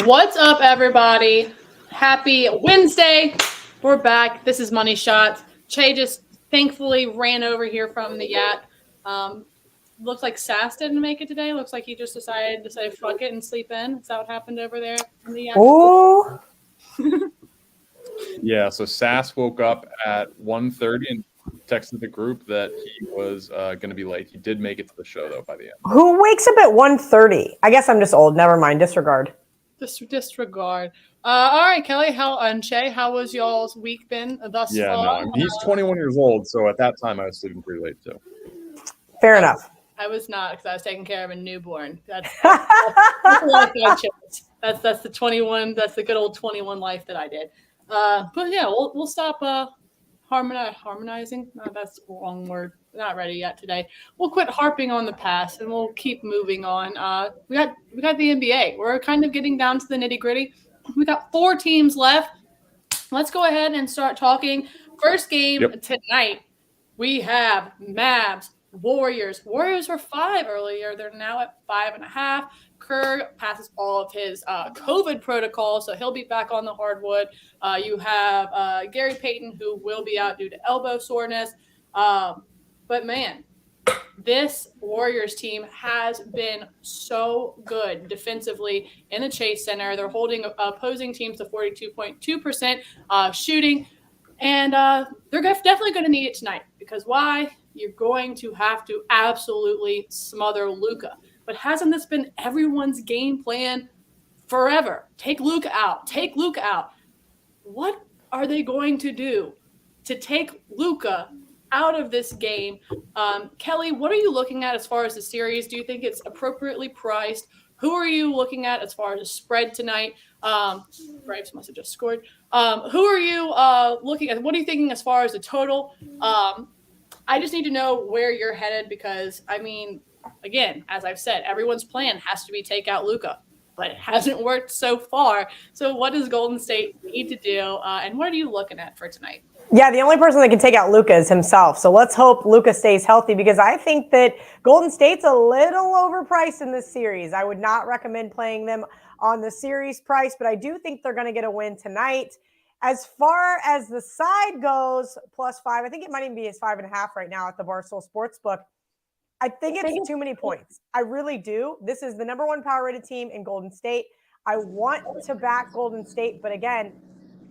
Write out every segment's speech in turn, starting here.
What's up, everybody? Happy Wednesday. We're back. This is Money Shots. Cheah just thankfully ran over here from the yacht. Looks like Sass didn't make it today. Looks like he just decided to say fuck it and sleep in. Is that what happened over there in the yacht? Oh. Yeah, so Sass woke up at 1:30 and texted the group that he was going to be late. He did make it to the show, though, by the end. Who wakes up at 1:30? I guess I'm just old. Never mind. Disregard. Disregard. All right, Kelly and Cheah, how was y'all's week been thus Yeah, far? no, I mean, he's 21 years old, so at that time I was sleeping pretty late, too. Fair enough. I was not, because I was taking care of a newborn. That's the life I chose. That's the 21. That's the good old 21 life that I did. But yeah, we'll stop harmonizing. No, that's the wrong word. Not ready yet today. We'll quit harping on the past and we'll keep moving on. We got the NBA. We're kind of getting down to the nitty gritty. We got 4 teams left. Let's go ahead and start talking. First game tonight. We have Mavs, Warriors. Warriors were 5 earlier. They're now at 5.5. Kerr passes all of his COVID protocol, so he'll be back on the hardwood. You have Gary Payton, who will be out due to elbow soreness. But, man, this Warriors team has been so good defensively in the Chase Center. They're holding opposing teams to 42.2% shooting. And they're definitely going to need it tonight because why? You're going to have to absolutely smother Luka. But hasn't this been everyone's game plan forever? Take Luka out. Take Luka out. What are they going to do to take Luka out of this game? Kelly, what are you looking at as far as the series? Do you think it's appropriately priced? Who are you looking at as far as the spread tonight? Braves must have just scored. Who are you looking at? What are you thinking as far as the total? I just need to know where you're headed because, I mean, again, as I've said, everyone's plan has to be take out Luka, but it hasn't worked so far. So what does Golden State need to do, and what are you looking at for tonight? Yeah, the only person that can take out Luka is himself. So let's hope Luka stays healthy because I think that Golden State's a little overpriced in this series. I would not recommend playing them on the series price, but I do think they're going to get a win tonight. As far as the side goes, +5, I think it might even be as 5.5 right now at the Barstool Sportsbook. I think it's too many points. I really do. This is the number 1 power rated team in Golden State. I want to back Golden State, but again,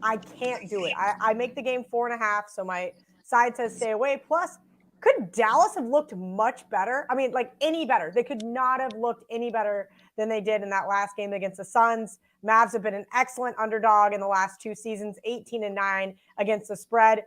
I can't do it. I make the game 4.5, so my side says stay away. Plus, could Dallas have looked much better? I mean, like any better. They could not have looked any better than they did in that last game against the Suns. Mavs have been an excellent underdog in the last 2 seasons, 18-9 against the spread.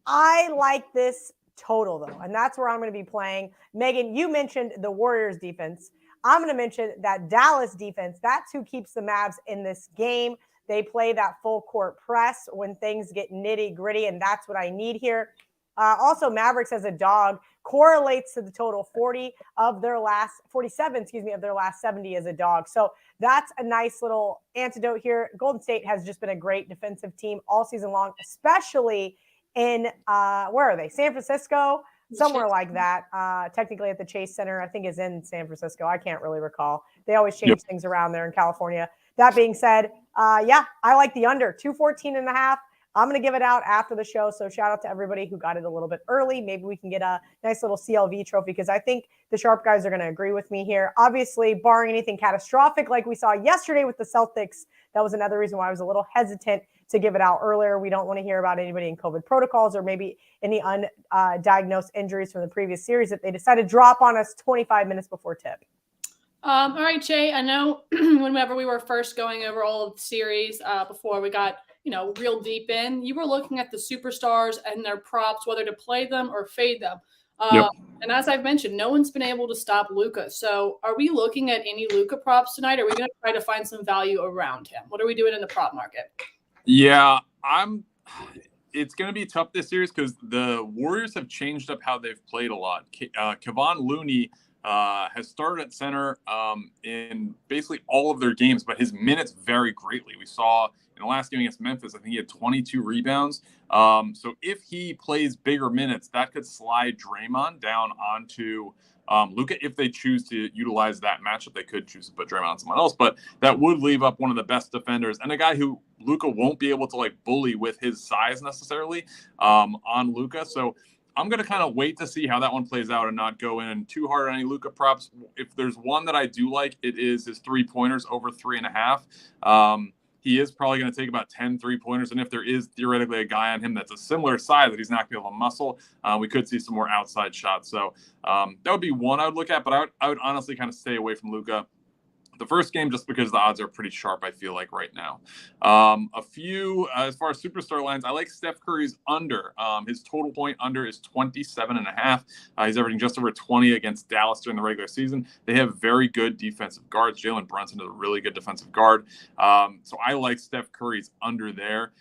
I like this total, though, and that's where I'm going to be playing. Megan, you mentioned the Warriors defense. I'm going to mention that Dallas defense. That's who keeps the Mavs in this game. They play that full court press when things get nitty gritty, and that's what I need here. Also, Mavericks as a dog correlates to the total 47, of their last 70 as a dog. So that's a nice little antidote here. Golden State has just been a great defensive team all season long, especially in, where are they? San Francisco, somewhere like that. Technically at the Chase Center, I think is in San Francisco. I can't really recall. They always change things around there in California. That being said, I like the under 214.5. I'm going to give it out after the show. So shout out to everybody who got it a little bit early. Maybe we can get a nice little CLV trophy because I think the sharp guys are going to agree with me here. Obviously, barring anything catastrophic like we saw yesterday with the Celtics, that was another reason why I was a little hesitant to give it out earlier. We don't want to hear about anybody in COVID protocols or maybe any undiagnosed injuries from the previous series that they decided to drop on us 25 minutes before tip. All right, Cheah, I know whenever we were first going over all of the series before we got real deep in, you were looking at the superstars and their props, whether to play them or fade them. And as I've mentioned, no one's been able to stop Luka. So are we looking at any Luka props tonight? Or are we going to try to find some value around him? What are we doing in the prop market? Yeah, it's going to be tough this series because the Warriors have changed up how they've played a lot. Kevon Looney has started at center in basically all of their games, but his minutes vary greatly. We saw in the last game against Memphis, I think he had 22 rebounds. So if he plays bigger minutes, that could slide Draymond down onto Luka, if they choose to utilize that matchup, they could choose to put Draymond on someone else, but that would leave up one of the best defenders and a guy who Luka won't be able to like bully with his size necessarily on Luka. So I'm going to kind of wait to see how that one plays out and not go in too hard on any Luka props. If there's one that I do like, it is his 3-pointers over 3.5. He is probably going to take about 10 3-pointers. And if there is theoretically a guy on him that's a similar size that he's not going to be able to muscle, we could see some more outside shots. So that would be one I would look at, but I would honestly kind of stay away from Luka the first game just because the odds are pretty sharp, I feel like, right now. A few, as far as superstar lines, I like Steph Curry's under. His total point under is 27.5. He's averaging just over 20 against Dallas during the regular season. They have very good defensive guards. Jalen Brunson is a really good defensive guard. So I like Steph Curry's under there.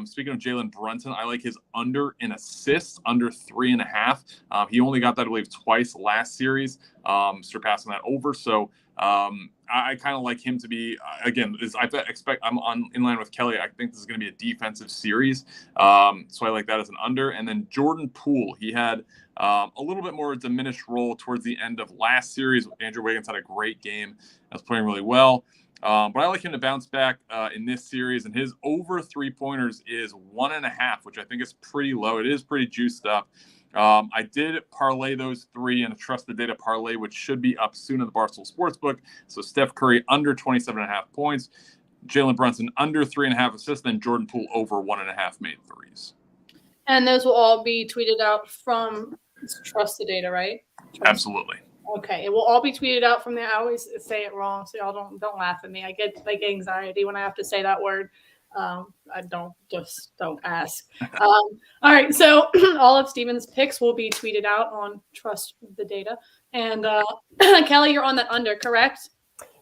Speaking of Jalen Brunson, I like his under in assists, under 3.5. He only got that, I believe, twice last series, surpassing that over. So I kind of like him to be, again, I'm in line with Kelly. I think this is going to be a defensive series. So I like that as an under. And then Jordan Poole, he had a little bit more diminished role towards the end of last series. Andrew Wiggins had a great game. Was playing really well. But I like him to bounce back in this series. And his over 3-pointers is 1.5, which I think is pretty low. It is pretty juiced up. I did parlay those three in a trusted data parlay, which should be up soon in the Barstool Sportsbook. So Steph Curry under 27.5 points, Jalen Brunson under 3.5 assists, then Jordan Poole over 1.5 made threes. And those will all be tweeted out from trusted data, right? Absolutely. Okay, it will all be tweeted out from there. I always say it wrong, so y'all don't laugh at me. I get like anxiety when I have to say that word. I don't ask. All right, so all of Steven's picks will be tweeted out on Trust the Data. And Kelly, you're on that under, correct?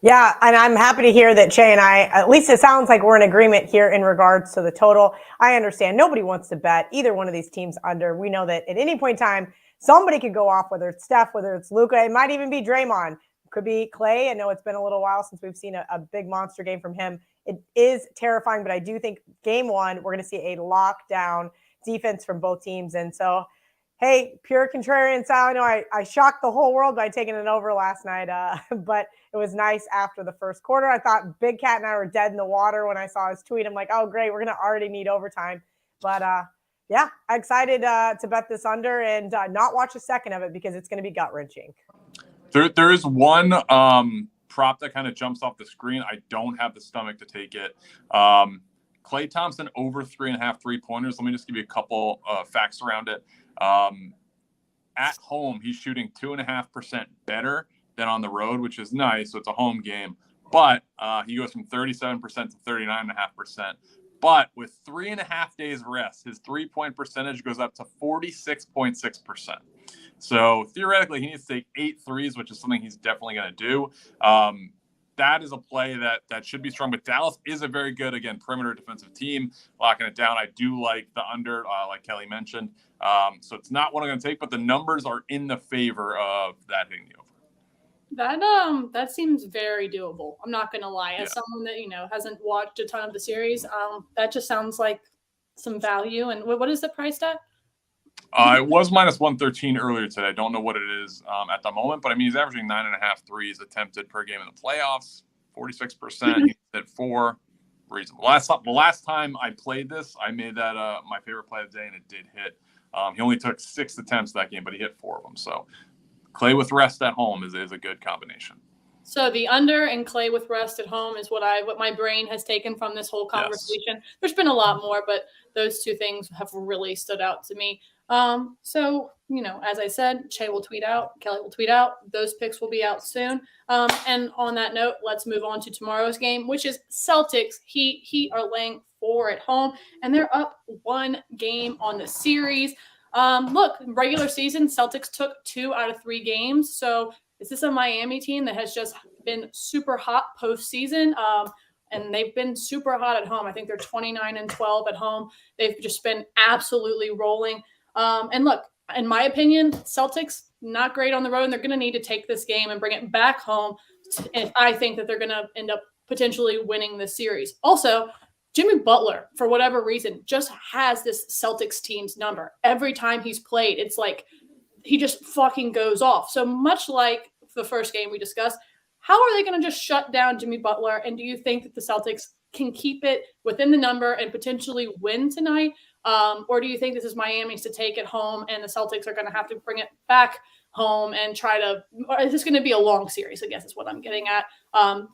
Yeah, and I'm happy to hear that Cheah and I, at least it sounds like we're in agreement here in regards to the total. I understand nobody wants to bet either one of these teams under. We know that at any point in time, somebody could go off, whether it's Steph, whether it's Luka. It might even be Draymond. Could be Clay. I know it's been a little while since we've seen a big monster game from him. It is terrifying, but I do think game one, we're going to see a lockdown defense from both teams. And so, hey, pure contrarian style. I know I shocked the whole world by taking it over last night, but it was nice after the first quarter. I thought Big Cat and I were dead in the water when I saw his tweet. I'm like, oh, great, we're going to already need overtime. But, yeah, I'm excited to bet this under and not watch a second of it because it's going to be gut-wrenching. There is one prop that kind of jumps off the screen. I don't have the stomach to take it. Klay Thompson over 3.5 3-pointers. Let me just give you a couple facts around it. At home, he's shooting 2.5% better than on the road, which is nice. So it's a home game. But he goes from 37% to 39.5%. But with 3.5 days rest, his 3-point percentage goes up to 46.6%. So theoretically, he needs to take 8 threes, which is something he's definitely going to do. That is a play that should be strong. But Dallas is a very good, again, perimeter defensive team, locking it down. I do like the under, like Kelly mentioned. So it's not what I'm going to take, but the numbers are in the favor of that hitting the over. That seems very doable. I'm not going to lie. As someone that hasn't watched a ton of the series, that just sounds like some value. And what is the price at? It was minus 113 earlier today. I don't know what it is at the moment, but I mean, he's averaging 9.5 threes attempted per game in the playoffs, 46%. He's at 4. Reasonable. The last time I played this, I made that my favorite play of the day, and it did hit. He only took 6 attempts that game, but he hit 4 of them. So Clay with rest at home is a good combination. So the under and Clay with rest at home is what my brain has taken from this whole conversation. Yes. There's been a lot more, but those two things have really stood out to me. So, as I said, Cheah will tweet out, Kelly will tweet out. Those picks will be out soon. And on that note, let's move on to tomorrow's game, which is Celtics-Heat. Heat are laying 4 at home, and they're up 1 game on the series. Look, regular season, Celtics took 2 out of 3 games. So is this a Miami team that has just been super hot postseason? And they've been super hot at home. I think they're 29-12 at home. They've just been absolutely rolling. And look, in my opinion, Celtics, not great on the road, and they're going to need to take this game and bring it back home. And I think that they're going to end up potentially winning the series. Also, Jimmy Butler, for whatever reason, just has this Celtics team's number. Every time he's played, it's like he just fucking goes off. So much like the first game we discussed, how are they going to just shut down Jimmy Butler? And do you think that the Celtics can keep it within the number and potentially win tonight? Or do you think this is Miami's to take it home and the Celtics are going to have to bring it back home and try to – or is this going to be a long series, I guess is what I'm getting at.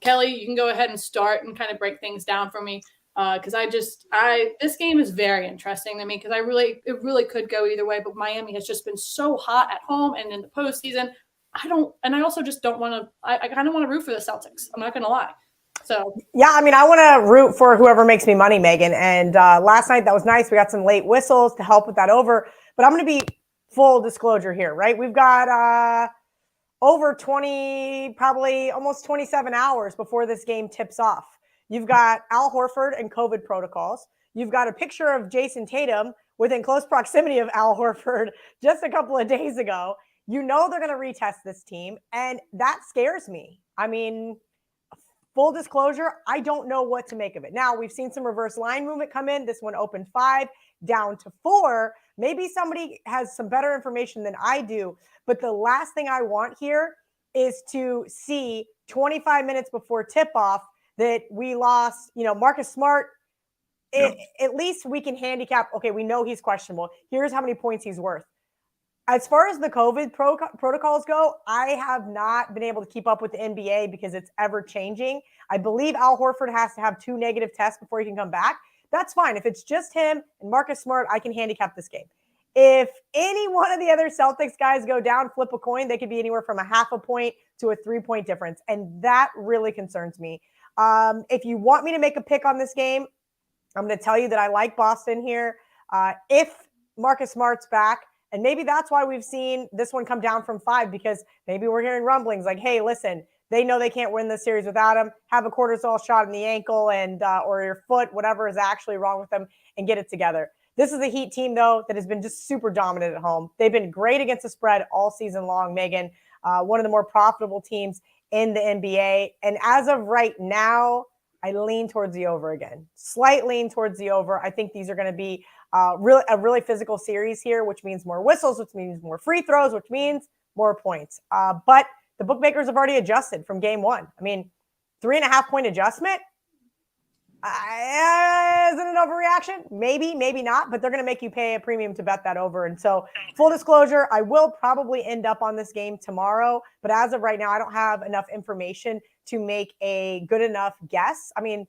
Kelly, you can go ahead and start and kind of break things down for me because this game is very interesting to me because it really could go either way, but Miami has just been so hot at home and in the postseason. I also just don't want to – I kind of want to root for the Celtics. I'm not going to lie. So yeah, I mean, I want to root for whoever makes me money, Megan. And last night, that was nice. We got some late whistles to help with that over. But I'm going to be full disclosure here, right? We've got over 20, probably almost 27 hours before this game tips off. You've got Al Horford and COVID protocols. You've got a picture of Jason Tatum within close proximity of Al Horford just a couple of days ago. You know they're going to retest this team, and that scares me. I mean, full disclosure, I don't know what to make of it. Now, we've seen some reverse line movement come in. This one opened 5, down to 4. Maybe somebody has some better information than I do. But the last thing I want here is to see 25 minutes before tip-off that we lost, Marcus Smart. At least we can handicap, okay, we know he's questionable. Here's how many points he's worth. As far as the COVID protocols go, I have not been able to keep up with the NBA because it's ever changing. I believe Al Horford has to have 2 negative tests before he can come back. That's fine. If it's just him and Marcus Smart, I can handicap this game. If any one of the other Celtics guys go down, flip a coin, they could be anywhere from a half a point to a 3-point difference. And that really concerns me. If you want me to make a pick on this game, I'm going to tell you that I like Boston here. If Marcus Smart's back, and maybe that's why we've seen this one come down from 5 because maybe we're hearing rumblings like, hey, listen, they know they can't win this series without him. Have a cortisol shot in the ankle and or your foot, whatever is actually wrong with them, and get it together. This is a Heat team, though, that has been just super dominant at home. They've been great against the spread all season long, Megan. One of the more profitable teams in the NBA. And as of right now, I lean towards the over again. Slight lean towards the over. I think these are going to be a really physical series here, which means more whistles, which means more free throws, which means more points. But the bookmakers have already adjusted from game 1. I mean, 3.5-point adjustment. Is it an overreaction? Maybe, maybe not, but they're going to make you pay a premium to bet that over. And so full disclosure, I will probably end up on this game tomorrow, but as of right now, I don't have enough information to make a good enough guess. I mean,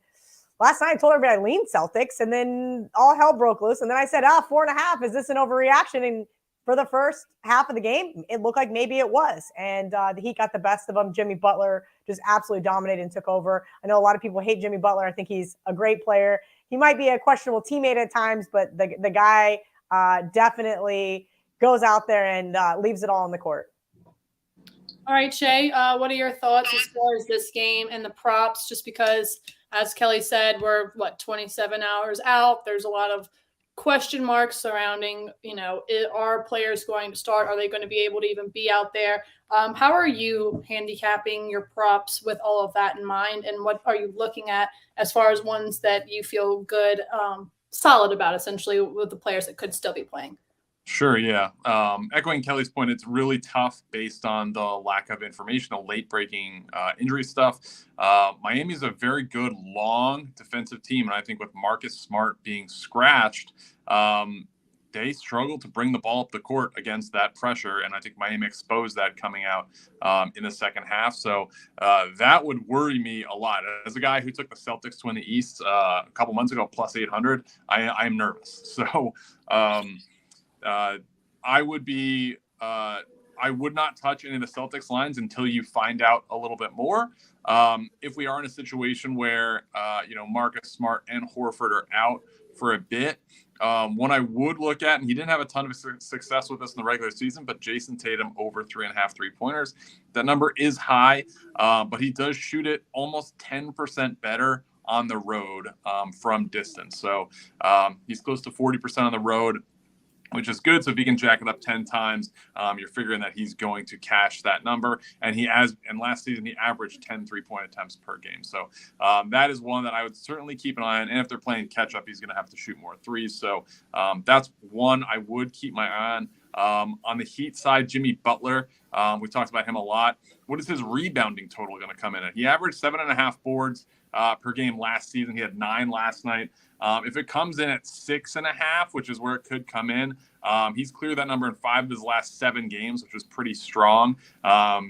last night I told everybody I leaned Celtics and then all hell broke loose. And then I said, 4.5, is this an overreaction? And for the first half of the game, it looked like maybe it was. And the Heat got the best of them. Jimmy Butler just absolutely dominated and took over. I know a lot of people hate Jimmy Butler. I think he's a great player. He might be a questionable teammate at times, but the guy definitely goes out there and leaves it all on the court. All right, Cheah, what are your thoughts as far as this game and the props? Just because, as Kelly said, we're, 27 hours out. There's a lot of question marks surrounding, are players going to start? Are they going to be able to even be out there? How are you handicapping your props with all of that in mind? And what are you looking at as far as ones that you feel good, solid about, essentially, with the players that could still be playing? Sure, yeah. Echoing Kelly's point, it's really tough based on the lack of information, the late-breaking injury stuff. Miami's a very good, long defensive team, and I think with Marcus Smart being scratched, they struggle to bring the ball up the court against that pressure, and I think Miami exposed that coming out in the second half. So that would worry me a lot. As a guy who took the Celtics to win the East a couple months ago, plus 800, I'm nervous. So I would not touch any of the Celtics lines until you find out a little bit more. If we are in a situation where, Marcus Smart and Horford are out for a bit, one I would look at, and he didn't have a ton of success with us in the regular season, but Jason Tatum over 3.5 3-pointers. That number is high, but he does shoot it almost 10% better on the road from distance. So he's close to 40% on the road, which is good. So if he can jack it up 10 times, you're figuring that he's going to cash that number. And and last season, he averaged 10 3-point attempts per game. So that is one that I would certainly keep an eye on. And if they're playing catch up, he's going to have to shoot more threes. So that's one I would keep my eye on. On the Heat side, Jimmy Butler, we talked about him a lot. What is his rebounding total going to come in at? He averaged 7.5 boards per game last season. He had 9 last night. If it comes in at 6.5, which is where it could come in, he's cleared that number in 5 of his last 7 games, which is pretty strong.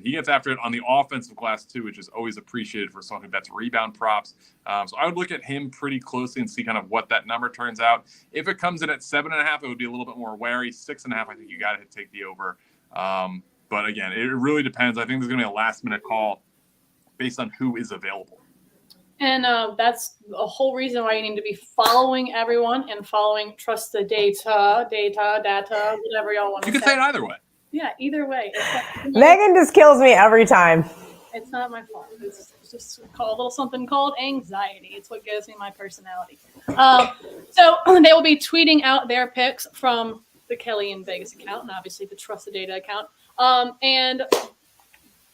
He gets after it on the offensive glass too, which is always appreciated for someone who bets rebound props. So I would look at him pretty closely and see kind of what that number turns out. If it comes in at 7.5, it would be a little bit more wary. 6.5, I think you got to take the over. But again, it really depends. I think there's going to be a last-minute call based on who is available. And that's a whole reason why you need to be following everyone and following Trust the Data, whatever y'all want to say. You can say it either way. Yeah, either way. Megan just kills me every time. It's not my fault. It's just called a little something called anxiety. It's what gives me my personality. So they will be tweeting out their picks from the Kelly in Vegas account and obviously the Trust the Data account. And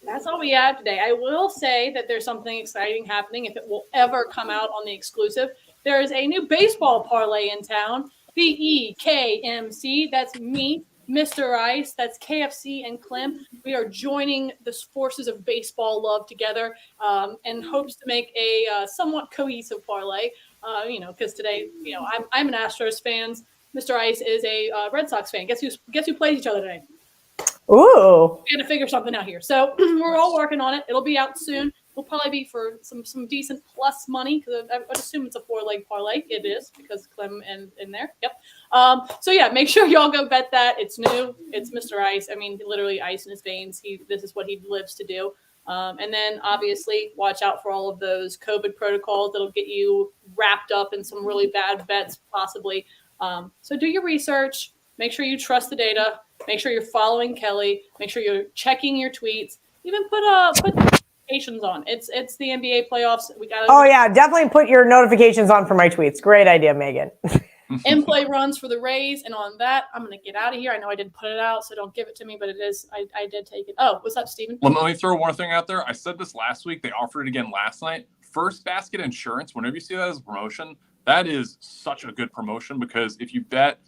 that's all we have today. I will say that there's something exciting happening if it will ever come out on the exclusive. There is a new baseball parlay in town, the EKMC. That's me, Mr. Ice. That's KFC and Clem. We are joining the forces of baseball love together and hopes to make a somewhat cohesive parlay. Because today, I'm an Astros fan. Mr. Ice is a Red Sox fan. Guess who plays each other today? Ooh. We had to figure something out here. So we're all working on it. It'll be out soon. It'll probably be for some decent plus money because I would assume it's a 4-leg parlay. It is because Clem in there. Yep. So yeah, make sure y'all go bet that. It's new. It's Mr. Ice. I mean, literally ice in his veins. This is what he lives to do. And then obviously watch out for all of those COVID protocols that'll get you wrapped up in some really bad bets possibly. So do your research. Make sure you trust the data. Make sure you're following Kelly. Make sure you're checking your tweets. Even put notifications on. It's the NBA playoffs. We got. Oh yeah, definitely put your notifications on for my tweets. Great idea, Megan. In-play runs for the Rays, and on that, I'm gonna get out of here. I know I didn't put it out, so don't give it to me, but it is. I did take it. Oh, what's up, Steven? Let me throw one thing out there. I said this last week. They offered it again last night. First basket insurance. Whenever you see that as a promotion, that is such a good promotion because if you bet,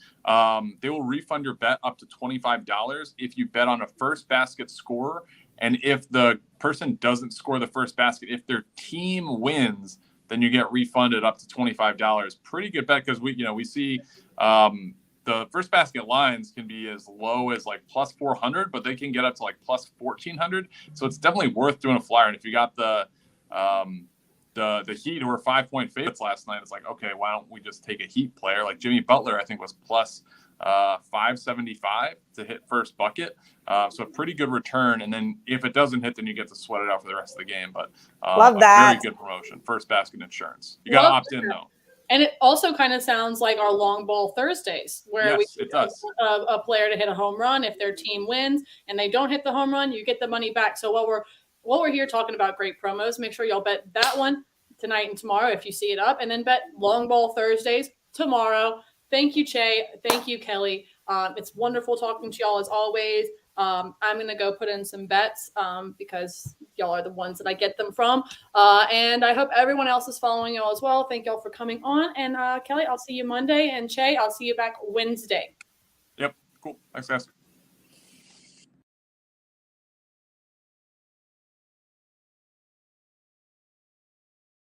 they will refund your bet up to $25 if you bet on a first basket scorer. And if the person doesn't score the first basket, if their team wins, then you get refunded up to $25. Pretty good bet because we see the first basket lines can be as low as like plus 400, but they can get up to like plus 1,400. So it's definitely worth doing a flyer. And if you got the Heat who were 5-point favorites last night, it's like, okay, why don't we just take a Heat player? Like Jimmy Butler, I think was plus 575 to hit first bucket. So a pretty good return. And then if it doesn't hit, then you get to sweat it out for the rest of the game. But love that. Very good promotion. First basket insurance. You got to opt in though. And it also kind of sounds like our long ball Thursdays, where it does. A player to hit a home run. If their team wins and they don't hit the home run, you get the money back. So while we're here talking about great promos, make sure y'all bet that one tonight and tomorrow if you see it up, and then bet long ball Thursdays tomorrow. Thank you, Cheah. Thank you, Kelly. It's wonderful talking to y'all as always. I'm going to go put in some bets because y'all are the ones that I get them from. And I hope everyone else is following y'all as well. Thank y'all for coming on. And Kelly, I'll see you Monday. And Cheah, I'll see you back Wednesday. Yep. Cool. Thanks, guys.